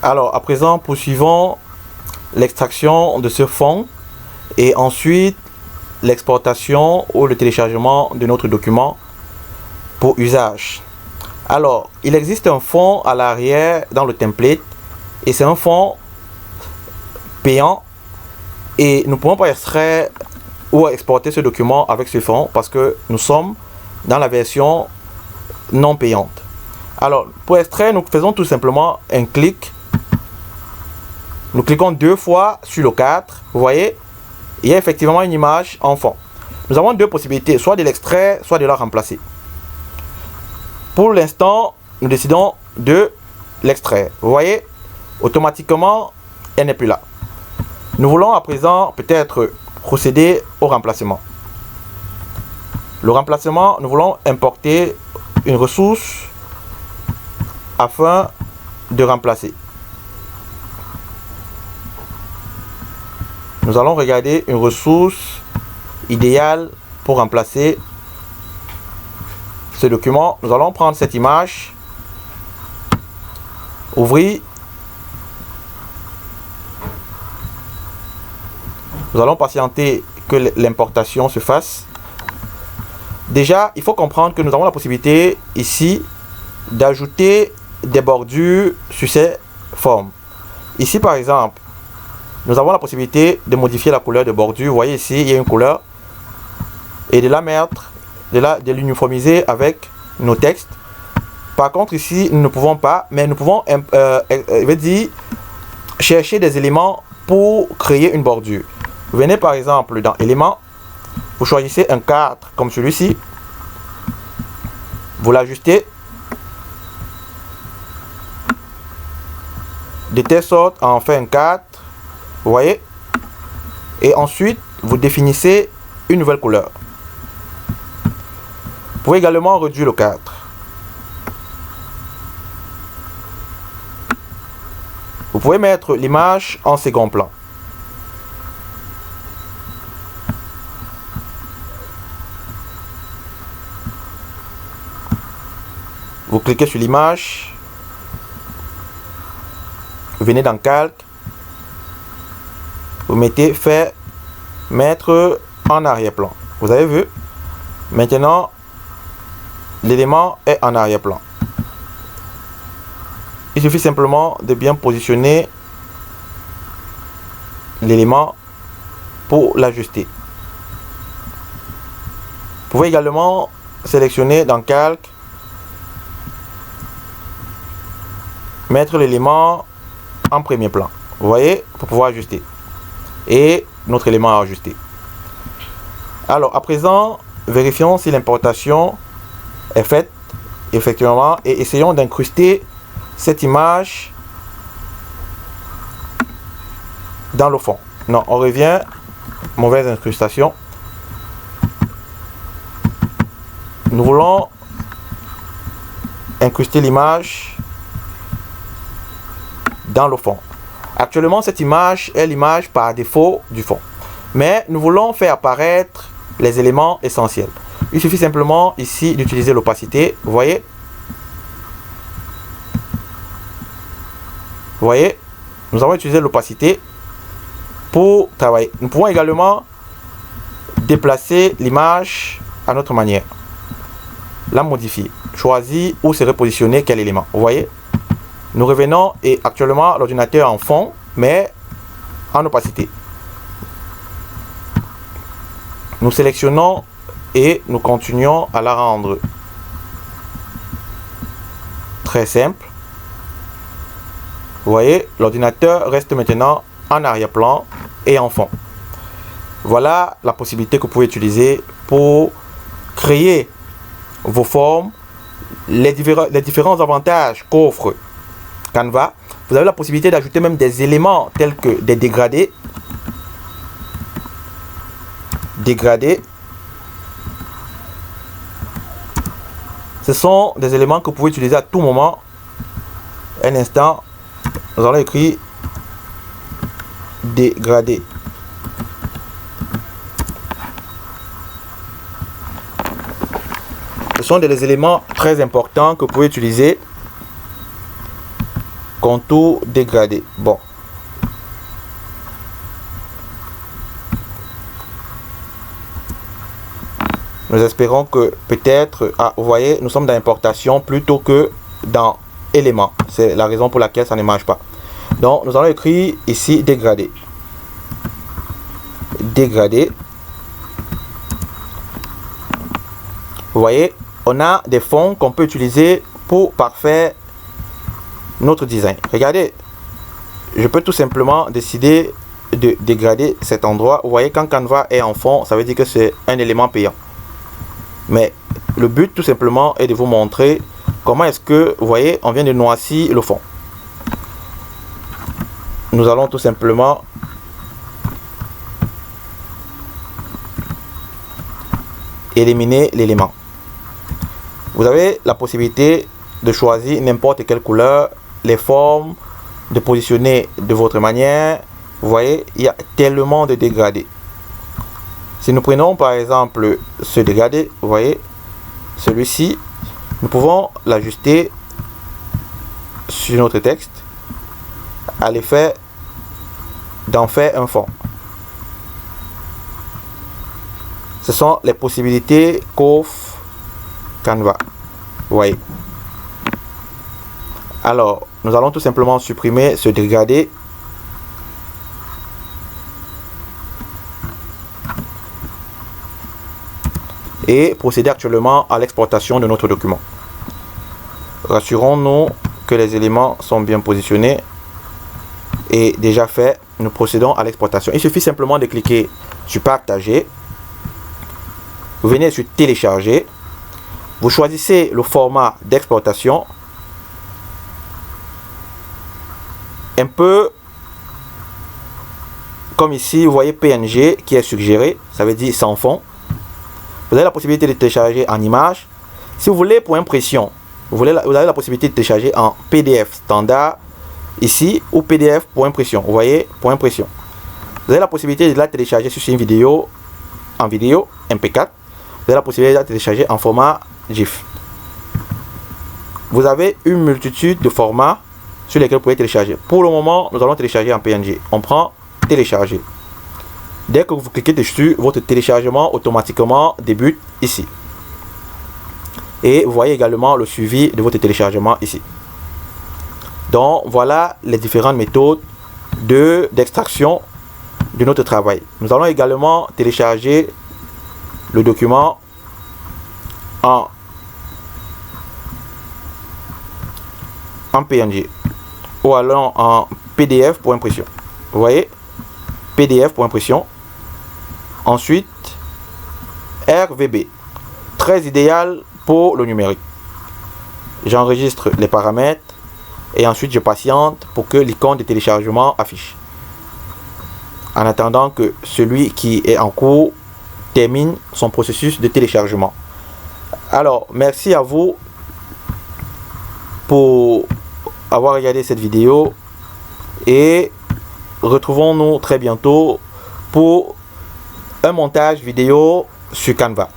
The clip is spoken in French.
Alors, à présent, poursuivons l'extraction de ce fond et ensuite l'exportation ou le téléchargement de notre document pour usage. Alors, il existe un fond à l'arrière dans le template et c'est un fond payant et nous ne pouvons pas extraire ou exporter ce document avec ce fond parce que nous sommes dans la version non payante. Alors, pour extraire, nous faisons tout simplement un clic. Nous cliquons 2 fois sur le 4. Vous voyez, il y a effectivement une image en fond. Nous avons 2 possibilités, soit de l'extraire, soit de la remplacer. Pour l'instant, nous décidons de l'extraire. Vous voyez, automatiquement, elle n'est plus là. Nous voulons à présent peut-être procéder au remplacement. Le remplacement, nous voulons importer une ressource afin de remplacer. Nous allons regarder une ressource idéale pour remplacer ce document. Nous allons prendre cette image, ouvrir. Nous allons patienter que l'importation se fasse. Déjà, il faut comprendre que nous avons la possibilité ici d'ajouter des bordures sur ces formes. Ici, par exemple, nous avons la possibilité de modifier la couleur de bordure. Vous voyez ici, il y a une couleur. Et de la mettre, de l'uniformiser avec nos textes. Par contre, ici, nous ne pouvons pas, mais nous pouvons chercher des éléments pour créer une bordure. Vous venez par exemple dans éléments, vous choisissez un cadre comme celui-ci, vous l'ajustez de telle sorte à en faire un cadre, vous voyez, et ensuite vous définissez une nouvelle couleur. Vous pouvez également réduire le cadre. Vous pouvez mettre l'image en second plan. Vous cliquez sur l'image, vous venez dans Calque, vous mettez faire mettre en arrière-plan. Vous avez vu? Maintenant, l'élément est en arrière-plan. Il suffit simplement de bien positionner l'élément pour l'ajuster. Vous pouvez également sélectionner dans Calque, mettre l'élément en premier plan. Vous voyez, pour pouvoir ajuster. Et notre élément à ajuster. Alors, à présent, vérifions si l'importation est faite effectivement et essayons d'incruster cette image dans le fond. Non, on revient. Mauvaise incrustation. Nous voulons incruster l'image dans le fond. Actuellement, cette image est l'image par défaut du fond. Mais nous voulons faire apparaître les éléments essentiels. Il suffit simplement ici d'utiliser l'opacité. Vous voyez? Vous voyez? Nous avons utilisé l'opacité pour travailler. Nous pouvons également déplacer l'image à notre manière. La modifier. Choisir où se repositionner quel élément. Vous voyez? Nous revenons et actuellement l'ordinateur est en fond, mais en opacité. Nous sélectionnons et nous continuons à la rendre très simple. Vous voyez, l'ordinateur reste maintenant en arrière-plan et en fond. Voilà la possibilité que vous pouvez utiliser pour créer vos formes, les différents avantages qu'offre Canva. Vous avez la possibilité d'ajouter même des éléments tels que des dégradés. Ce sont des éléments que vous pouvez utiliser à tout moment. Un instant, nous allons écrire dégradé. Ce sont des éléments très importants que vous pouvez utiliser contour dégradé. Bon. Nous espérons que peut-être, vous voyez, nous sommes dans importation plutôt que dans éléments. C'est la raison pour laquelle ça ne marche pas. Donc, nous allons écrire ici dégradé. Dégradé. Vous voyez, on a des fonds qu'on peut utiliser pour parfaire notre design. Regardez, je peux tout simplement décider de dégrader cet endroit. Vous voyez, quand Canva est en fond, ça veut dire que c'est un élément payant. Mais le but tout simplement est de vous montrer comment est-ce que, vous voyez, on vient de noircir le fond. Nous allons tout simplement éliminer l'élément. Vous avez la possibilité de choisir n'importe quelle couleur, les formes, de positionner de votre manière. Vous voyez, il y a tellement de dégradés. Si nous prenons par exemple ce dégradé, vous voyez, celui-ci, nous pouvons l'ajuster sur notre texte à l'effet d'en faire un fond. Ce sont les possibilités qu'offre Canva. Vous voyez. Alors, nous allons tout simplement supprimer ce dégradé. Et procéder actuellement à l'exportation de notre document. Rassurons-nous que les éléments sont bien positionnés et déjà fait. Nous procédons à l'exportation. Il suffit simplement de cliquer sur partager. Vous venez sur télécharger. Vous choisissez le format d'exportation. Un peu comme ici, vous voyez PNG qui est suggéré. Ça veut dire sans fond. Vous avez la possibilité de télécharger en image. Si vous voulez pour impression, vous avez la possibilité de télécharger en PDF standard ici ou PDF pour impression. Vous voyez, pour impression. Vous avez la possibilité de la télécharger sur une vidéo en vidéo MP4. Vous avez la possibilité de la télécharger en format GIF. Vous avez une multitude de formats sur lesquels vous pouvez télécharger. Pour le moment, nous allons télécharger en PNG. On prend télécharger. Dès que vous cliquez dessus, votre téléchargement automatiquement débute ici. Et vous voyez également le suivi de votre téléchargement ici. Donc voilà les différentes méthodes d'extraction de notre travail. Nous allons également télécharger le document en PNG ou alors en PDF pour impression. Vous voyez, PDF pour impression. Ensuite, RVB, très idéal pour le numérique. J'enregistre les paramètres et ensuite je patiente pour que l'icône de téléchargement affiche. En attendant que celui qui est en cours termine son processus de téléchargement. Alors, merci à vous pour avoir regardé cette vidéo et retrouvons-nous très bientôt pour un montage vidéo sur Canva.